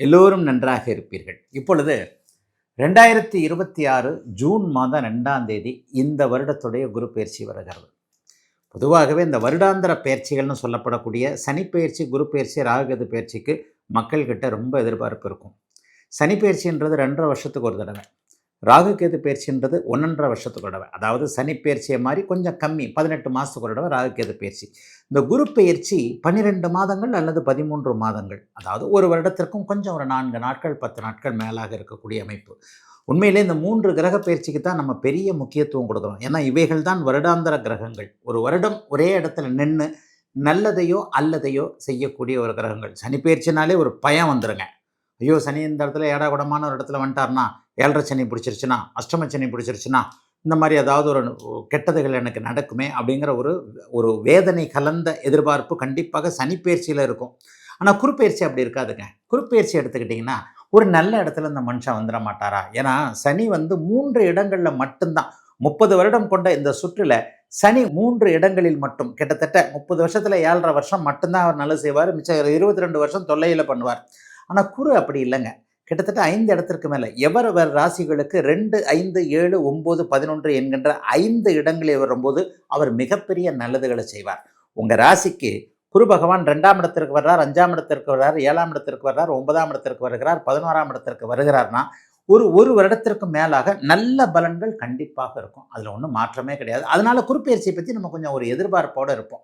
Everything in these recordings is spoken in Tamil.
எல்லோரும் நன்றாக இருப்பீர்கள். இப்பொழுது 2026 ஜூன் மாதம் 2ஆம் தேதி இந்த வருடத்துடைய குரு பெயர்ச்சி வருகிறது. பொதுவாகவே இந்த வருடாந்திர பெயர்ச்சிகள்னு சொல்லப்படக்கூடிய சனி பெயர்ச்சி, குரு பெயர்ச்சி, ராகுகேது பெயர்ச்சிக்கு மக்கள்கிட்ட ரொம்ப எதிர்பார்ப்பு இருக்கும். சனி பெயர்ச்சின்றது 2.5 வருஷத்துக்கு ஒரு தடவை, ராகுகேது பெயர்ச்சின்றது 1.5 வருஷத்துக்கு ஒரு தடவை. அதாவது சனி பெயர்ச்சியை மாதிரி கொஞ்சம் கம்மி, 18 மாதத்துக்கு ஒரு தடவை ராகுகேது பெயர்ச்சி. இந்த குரு பெயர்ச்சி 12 மாதங்கள் அல்லது 13 மாதங்கள், அதாவது ஒரு வருடத்திற்கும் கொஞ்சம் ஒரு 4 நாட்கள் 10 நாட்கள் மேலாக இருக்கக்கூடிய அமைப்பு. உண்மையிலே இந்த 3 கிரக பயிற்சிக்கு தான் நம்ம பெரிய முக்கியத்துவம் கொடுக்குறோம். ஏன்னா இவைகள் தான் வருடாந்திர கிரகங்கள். ஒரு வருடம் ஒரே இடத்துல நின்று நல்லதையோ அல்லதையோ செய்யக்கூடிய ஒரு கிரகங்கள். சனி பயிற்சினாலே ஒரு பயம் வந்துடுங்க. ஐயோ, சனி இந்த இடத்துல ஏடாகுடமான ஒரு இடத்துல வந்துட்டார்னா, 7.5 சனி பிடிச்சிருச்சுன்னா, அஷ்டம சனி பிடிச்சிருச்சுன்னா, இந்த மாதிரி ஏதாவது ஒரு கெட்டதுகள் எனக்கு நடக்குமே அப்படிங்கிற ஒரு வேதனை கலந்த எதிர்பார்ப்பு கண்டிப்பாக சனி பயிற்சியில் இருக்கும். ஆனால் குருப்பெயர்ச்சி அப்படி இருக்காதுங்க. குருப்பெயர்ச்சி எடுத்துக்கிட்டிங்கன்னா ஒரு நல்ல இடத்துல இந்த மனுஷன் வந்துட மாட்டாரா? ஏன்னா சனி 3 இடங்களில் மட்டும்தான் 30 வருடம் கொண்ட இந்த சுற்றில் சனி 3 இடங்களில் மட்டும் கிட்டத்தட்ட 30 வருஷத்தில் 7.5 வருஷம் மட்டும்தான் அவர் நல்லது செய்வார். மிச்சம் 22 வருஷம் தொல்லையில் பண்ணுவார். ஆனால் குரு அப்படி இல்லைங்க. கிட்டத்தட்ட 5 இடத்திற்கு மேலே எவர் ராசிகளுக்கு 2, 5, 7, 9, 11 என்கின்ற 5 இடங்களில் வரும்போது அவர் மிகப்பெரிய நல்லதுகளை செய்வார். உங்கள் ராசிக்கு குரு பகவான் 2ஆம் இடத்திற்கு வர்றார், 5ஆம் இடத்திற்கு வர்றார், 7ஆம் இடத்திற்கு வர்றார், 9ஆம் இடத்திற்கு வருகிறார், 11ஆம் இடத்திற்கு வருகிறார்னா ஒரு வருடத்திற்கு மேலாக நல்ல பலன்கள் கண்டிப்பாக இருக்கும். அதில் ஒன்றும் மாற்றமே கிடையாது. அதனால குருப்பெயர்ச்சியை பற்றி நம்ம கொஞ்சம் ஒரு எதிர்பார்ப்போடு இருப்போம்.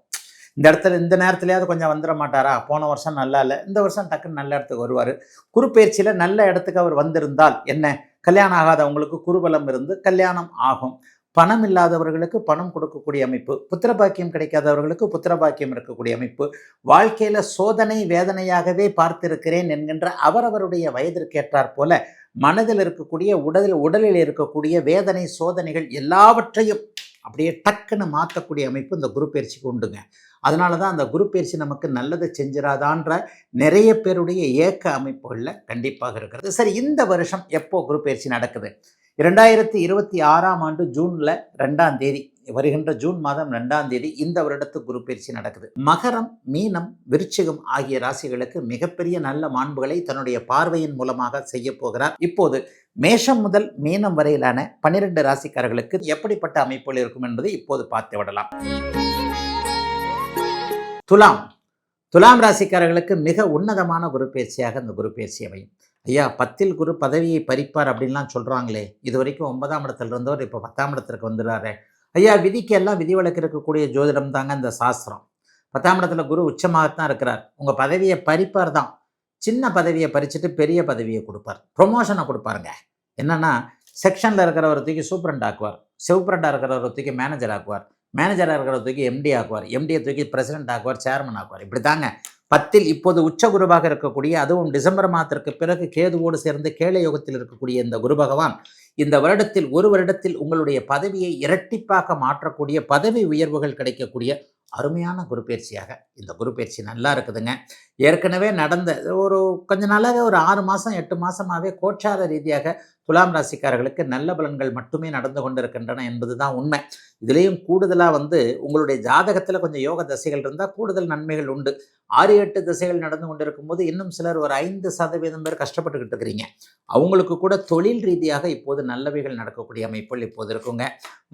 இந்த இடத்துல இந்த நேரத்துலையாவது கொஞ்சம் வந்துட மாட்டாரா? போன வருஷம் நல்லா இல்லை, இந்த வருஷம் டக்குன்னு நல்ல இடத்துக்கு வருவார். குருப்பெயர்ச்சியில் நல்ல இடத்துக்கு அவர் வந்திருந்தால் என்ன, கல்யாணம் ஆகாதவங்களுக்கு குருபலம் இருந்து கல்யாணம் ஆகும். பணம் இல்லாதவர்களுக்கு பணம் கொடுக்கக்கூடிய அமைப்பு, புத்திரபாக்கியம் கிடைக்காதவர்களுக்கு புத்திரபாக்கியம் இருக்கக்கூடிய அமைப்பு, வாழ்க்கையில் சோதனை வேதனையாகவே பார்த்திருக்கிறேன் என்கின்ற அவரவருடைய வயதிற்கேற்றாற் போல மனதில் இருக்கக்கூடிய உடலில் இருக்கக்கூடிய வேதனை சோதனைகள் எல்லாவற்றையும் அப்படியே டக்குன்னு மாற்றக்கூடிய அமைப்பு இந்த குரு பயிற்சிக்கு உண்டுங்க. அதனால தான் அந்த குரு பயிற்சி நமக்கு நல்லதை செஞ்சிடாதான்ற நிறைய பேருடைய ஏக்க அமைப்புகளில் கண்டிப்பாக இருக்கிறது. சரி, இந்த வருஷம் எப்போ குரு பயிற்சி நடக்குது? 2026ஆம் ஆண்டு ஜூனில் 2ஆம் தேதி, வருகின்ற ஜூன் மாதம் 2ஆம் தேதி இந்த வருடத்துக்கு குரு பயிற்சி நடக்குது. மகரம், மீனம், விருச்சிகம் ஆகிய ராசிகளுக்கு மிகப்பெரிய நல்ல மாண்புகளை தன்னுடைய பார்வையின் மூலமாக செய்ய போகிறார். இப்போது மேஷம் முதல் மீனம் வரையிலான 12 ராசிக்காரர்களுக்கு எப்படிப்பட்ட அமைப்புகள் இருக்கும் என்பதை இப்போது பார்த்து விடலாம். துலாம் ராசிக்காரர்களுக்கு மிக உன்னதமான குரு பயிற்சியாக இந்த குரு பயிற்சி அமையும். ஐயா, 10ல் குரு பதவியை பறிப்பார் அப்படின்லாம் சொல்கிறாங்களே, இது வரைக்கும் 9ஆம் இடத்துல இருந்தவர் இப்போ 10ஆம் இடத்திற்கு வந்துடுறாரு. ஐயா, விதிக்கு எல்லாம் விதிவிலக்கு இருக்கக்கூடிய ஜோதிடம் தாங்க இந்த சாஸ்திரம். 10ஆம் இடத்துல குரு உச்சமாகத்தான் இருக்கிறார். உங்கள் பதவியை பறிப்பார் தான். சின்ன பதவியை பறிச்சுட்டு பெரிய பதவியை கொடுப்பார், ப்ரொமோஷனை கொடுப்பாருங்க. என்னன்னா, செக்ஷனில் இருக்கிறவரை தூக்கி சூப்பரண்ட் ஆக்குவார், சூப்பரண்டாக இருக்கிறவரை தூக்கி மேனேஜர் ஆக்குவார், மேனேஜராக இருக்கிறவரை தூக்கி எம்டி ஆக்குவார், எம்டியை தூக்கி பிரசிடென்ட் ஆக்குவார், சேர்மன் ஆக்குவார். இப்படி தாங்க 10ல் இப்போது உச்ச குருவாக இருக்கக்கூடிய, அதுவும் டிசம்பர் மாதத்திற்கு பிறகு கேதுவோடு சேர்ந்து கேளை யோகத்தில் இருக்கக்கூடிய இந்த குரு பகவான் இந்த வருடத்தில் ஒரு வருடத்தில் உங்களுடைய பதவியை இரட்டிப்பாக மாற்றக்கூடிய, பதவி உயர்வுகள் கிடைக்கக்கூடிய அருமையான குரு பயிற்சியாக இந்த குரு பயிற்சி நல்லா இருக்குதுங்க. ஏற்கனவே நடந்த ஒரு கொஞ்ச நாளாகவே ஒரு 6 மாதம் 8 மாதமாகவே கோச்சார ரீதியாக துலாம் ராசிக்காரர்களுக்கு நல்ல பலன்கள் மட்டுமே நடந்து கொண்டிருக்கின்றன என்பது தான் உண்மை. இதுலேயும் கூடுதலாக உங்களுடைய ஜாதகத்தில் கொஞ்சம் யோக தசைகள் இருந்தால் கூடுதல் நன்மைகள் உண்டு. 6-8 திசைகள் நடந்து கொண்டிருக்கும் போது இன்னும் சிலர் ஒரு 5% பேர் கஷ்டப்பட்டுக்கிட்டு இருக்கிறீங்க. அவங்களுக்கு கூட தொழில் ரீதியாக இப்போது நல்லவைகள் நடக்கக்கூடிய அமைப்புகள் இப்போது இருக்குங்க.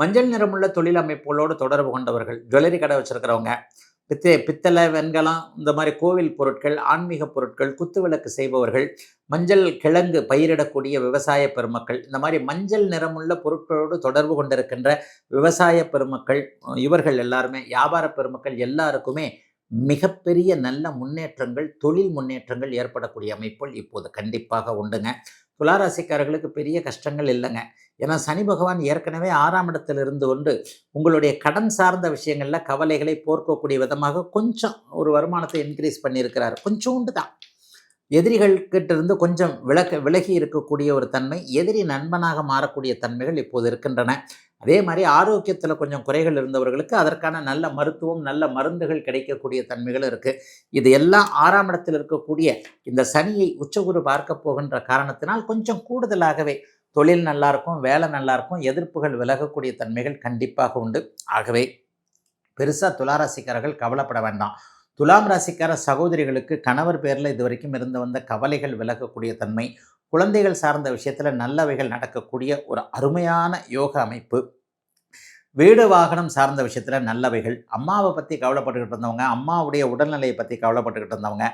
மஞ்சள் நிறமுள்ள தொழில் அமைப்புகளோடு தொடர்பு கொண்டவர்கள், ஜுவல்லரி கடை வச்சுருக்கிறவங்க, பித்தளை, வெண்கலம், இந்த மாதிரி கோவில் பொருட்கள், ஆன்மீக பொருட்கள், குத்துவிளக்கு செய்பவர்கள், மஞ்சள் கிழங்கு பயிரிடக்கூடிய விவசாய பெருமக்கள், இந்த மாதிரி மஞ்சள் நிறமுள்ள பொருட்களோடு தொடர்பு கொண்டிருக்கின்ற விவசாய பெருமக்கள், இவர்கள் எல்லாருமே, வியாபார பெருமக்கள் எல்லாருக்குமே மிகப்பெரிய நல்ல முன்னேற்றங்கள், தொழில் முன்னேற்றங்கள் ஏற்படக்கூடிய அமைப்புகள் இப்போது கண்டிப்பாக உண்டுங்க. துளாராசிக்காரர்களுக்கு பெரிய கஷ்டங்கள் இல்லைங்க. ஏன்னா சனி பகவான் ஏற்கனவே 6ஆம் இடத்தில் இருந்து கொண்டு உங்களுடைய கடன் சார்ந்த விஷயங்களில் கவலைகளை போர்க்கக்கூடிய விதமாக கொஞ்சம் ஒரு வருமானத்தை இன்க்ரீஸ் பண்ணியிருக்கிறார். கொஞ்சோண்டு தான். எதிரிகள்கிட்ட இருந்து கொஞ்சம் விலகி இருக்கக்கூடிய ஒரு தன்மை, எதிரி நண்பனாக மாறக்கூடிய தன்மைகள் இப்போது இருக்கின்றன. அதே மாதிரி ஆரோக்கியத்தில் கொஞ்சம் குறைகள் இருந்தவர்களுக்கு அதற்கான நல்ல மருத்துவம், நல்ல மருந்துகள் கிடைக்கக்கூடிய தன்மைகள் இருக்குது. இது எல்லாம் 6ஆம் இடத்தில் இருக்கக்கூடிய இந்த சனியை உச்சகுரு பார்க்க போகின்ற காரணத்தினால் கொஞ்சம் கூடுதலாகவே தொழில் நல்லாயிருக்கும், வேலை நல்லாயிருக்கும், எதிர்ப்புகள் விலகக்கூடிய தன்மைகள் கண்டிப்பாக உண்டு. ஆகவே பெருசாக துளாராசிக்காரர்கள் கவலைப்பட வேண்டாம். துலாம் ராசிக்கார சகோதரிகளுக்கு கணவர் பேரில் இதுவரைக்கும் இருந்து வந்த கவலைகள் விலகக்கூடிய தன்மை, குழந்தைகள் சார்ந்த விஷயத்தில் நல்லவைகள் நடக்கக்கூடிய ஒரு அருமையான யோக அமைப்பு, வீடு வாகனம் சார்ந்த விஷயத்தில் நல்லவைகள், அம்மாவை பற்றி கவலைப்பட்டுக்கிட்டு இருந்தவங்க, அம்மாவுடைய உடல்நிலையை பற்றி கவலைப்பட்டுக்கிட்டு இருந்தவங்க,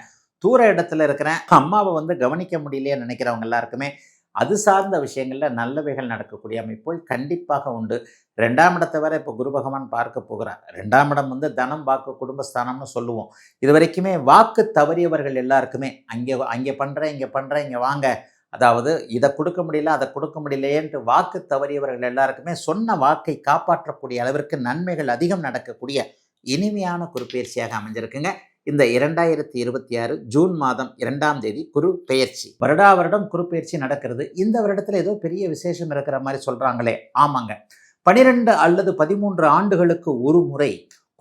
தூர இடத்துல இருக்கிற அம்மாவை கவனிக்க முடியலையே நினைக்கிறவங்க எல்லாருக்குமே அது சார்ந்த விஷயங்களில் நல்லவைகள் நடக்கக்கூடிய அமைப்புகள் கண்டிப்பாக உண்டு. 2ஆம் இடத்தை வேற இப்போ குரு பகவான் பார்க்க போகிறார். 2ஆம் இடம் தனம், வாக்கு, குடும்பஸ்தானம்னு சொல்லுவோம். இது வரைக்குமே வாக்கு தவறியவர்கள் எல்லாருக்குமே அங்கே பண்ணுறேன், இங்கே பண்ணுறேன், இங்கே வாங்க, அதாவது இதை கொடுக்க முடியல, அதை கொடுக்க முடியலையேன்ட்டு வாக்கு தவறியவர்கள் எல்லாருக்குமே சொன்ன வாக்கை காப்பாற்றக்கூடிய அளவிற்கு நன்மைகள் அதிகம் நடக்கக்கூடிய இனிமையான குருப்பெயர்ச்சியாக அமைஞ்சிருக்குங்க. இந்த 2026 ஜூன் மாதம் 2ஆம் தேதி குரு பெயர்ச்சி. வருடா வருடம் குரு பெயர்ச்சி நடக்கிறது. இந்த வருடத்தில் ஏதோ பெரிய விசேஷம் இருக்கிற மாதிரி சொல்கிறாங்களே, ஆமாங்க. 12 அல்லது 13 ஆண்டுகளுக்கு ஒரு முறை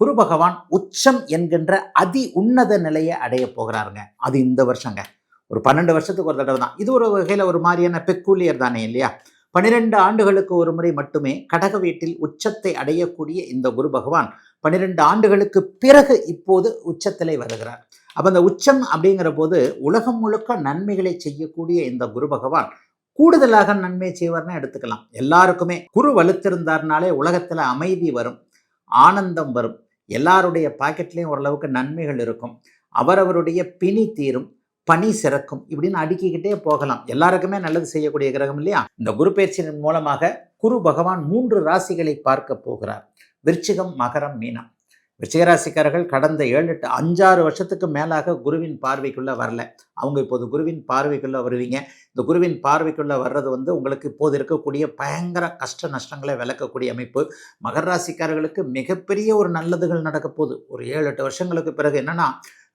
குரு பகவான் உச்சம் என்கின்ற அதி உன்னத நிலையை அடைய போகிறாருங்க. அது இந்த வருஷங்க. ஒரு 12 வருஷத்துக்கு ஒரு தடவை தான். இது ஒரு வகையில் ஒரு மாதிரியான பெக்கூலியர் தானே இல்லையா? 12 ஆண்டுகளுக்கு ஒரு முறை மட்டுமே கடக வீட்டில் உச்சத்தை அடையக்கூடிய இந்த குரு பகவான் 12 ஆண்டுகளுக்கு பிறகு இப்போது உச்சத்திலே வருகிறார். அப்போ அந்த உச்சம் அப்படிங்கிற போது உலகம் முழுக்க நன்மைகளை செய்யக்கூடிய இந்த குரு பகவான் கூடுதலாக நன்மை செய்வார்னு எடுத்துக்கலாம். எல்லாருக்குமே குரு வலுத்திருந்தார்னாலே உலகத்தில் அமைதி வரும், ஆனந்தம் வரும், எல்லாருடைய பாக்கெட்லேயும் ஓரளவுக்கு நன்மைகள் இருக்கும், அவரவருடைய பிணி தீரும், பணி சிறக்கும், இப்படின்னு அடுக்கிக்கிட்டே போகலாம். எல்லாருக்குமே நல்லது செய்யக்கூடிய கிரகம் இல்லையா? இந்த குரு பயிற்சியின் மூலமாக குரு பகவான் 3 ராசிகளை பார்க்க போகிறார். விருச்சிகம், மகரம், மீனம். விருச்சிக ராசிக்காரர்கள் கடந்த 5-6 வருஷத்துக்கு மேலாக குருவின் பார்வைக்குள்ளே வரல. அவங்க இப்போது குருவின் பார்வைக்குள்ளே வருவீங்க. இந்த குருவின் பார்வைக்குள்ளே வர்றது உங்களுக்கு இப்போது இருக்கக்கூடிய பயங்கர கஷ்ட நஷ்டங்களை விளக்கக்கூடிய அமைப்பு. மகர ராசிக்காரர்களுக்கு மிகப்பெரிய ஒரு நல்லதுகள் நடக்க போகுது. ஒரு 7-8 வருஷங்களுக்கு பிறகு என்னன்னா,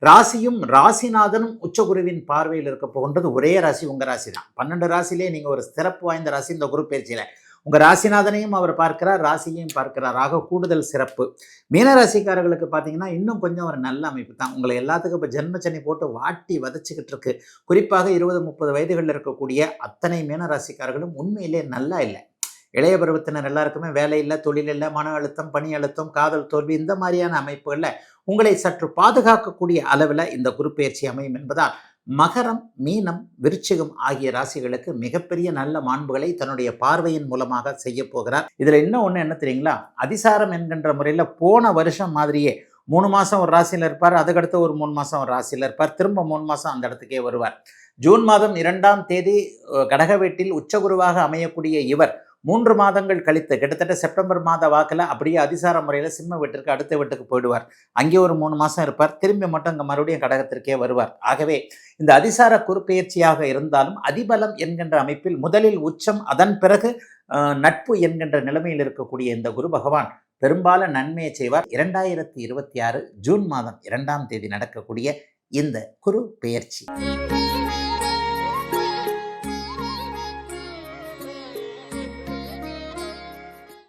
ராசியும் ராசிநாதனும் உச்சகுருவின் பார்வையில் இருக்க போகின்றது. ஒரே ராசி உங்கள் ராசி தான். 12 ராசிலே நீங்கள் ஒரு சிறப்பு வாய்ந்த ராசி இந்த குரு பயிற்சியில். உங்கள் ராசிநாதனையும் அவர் பார்க்கிறார், ராசியையும் பார்க்கிறார். ஆக கூடுதல் சிறப்பு. மீனராசிக்காரர்களுக்கு பார்த்தீங்கன்னா இன்னும் கொஞ்சம் ஒரு நல்ல அமைப்பு தான். உங்களை எல்லாத்துக்கும் இப்போ ஜென்மச்சனி போட்டு வாட்டி வதச்சிக்கிட்டு இருக்கு. குறிப்பாக 20-30 வயதுகளில் இருக்கக்கூடிய அத்தனை மீனராசிக்காரர்களும் உண்மையிலே நல்லா இல்லை. இளைய பருவத்தினர் எல்லாருக்குமே வேலை இல்லை, தொழில் இல்லை, மன அழுத்தம், பணி அழுத்தம், காதல் தோல்வி, இந்த மாதிரியான அமைப்புகளில் உங்களை சற்று பாதுகாக்கக்கூடிய அளவில் இந்த குரு பயிற்சி அமையும் என்பதால் மகரம், மீனம், விருச்சிகம் ஆகிய ராசிகளுக்கு மிகப்பெரிய நல்ல மாண்புகளை தன்னுடைய பார்வையின் மூலமாக செய்ய போகிறார். இதில் இன்னும் ஒன்று என்ன தெரியுங்களா? அதிசாரம் என்கின்ற முறையில் போன வருஷம் மாதிரியே 3 மாதம் ஒரு ராசியில் இருப்பார், அதுக்கடுத்து ஒரு 3 மாதம் ஒரு ராசியில் இருப்பார், திரும்ப 3 மாதம் அந்த இடத்துக்கே வருவார். ஜூன் மாதம் 2ஆம் தேதி கடக வீட்டில் உச்சகுருவாக அமையக்கூடிய இவர் 3 மாதங்கள் கழித்து கிட்டத்தட்ட செப்டம்பர் மாத வாக்கில் அப்படியே அதிசார முறையில் சிம்ம வீட்டிற்கு அடுத்த வீட்டுக்கு போயிடுவார். அங்கே ஒரு 3 மாதம் இருப்பார், திரும்பி மட்டும் இங்கே மறுபடியும் கடகத்திற்கே வருவார். ஆகவே இந்த அதிசார குறுப்பெயர்ச்சியாக இருந்தாலும் அதிபலம் என்கின்ற அமைப்பில் முதலில் உச்சம், அதன் பிறகு நட்பு என்கின்ற நிலைமையில் இருக்கக்கூடிய இந்த குரு பகவான் பெரும்பாலும் நன்மையை செய்வார். 2026 ஜூன் மாதம் 2ஆம் தேதி நடக்கக்கூடிய இந்த குரு பெயர்ச்சி.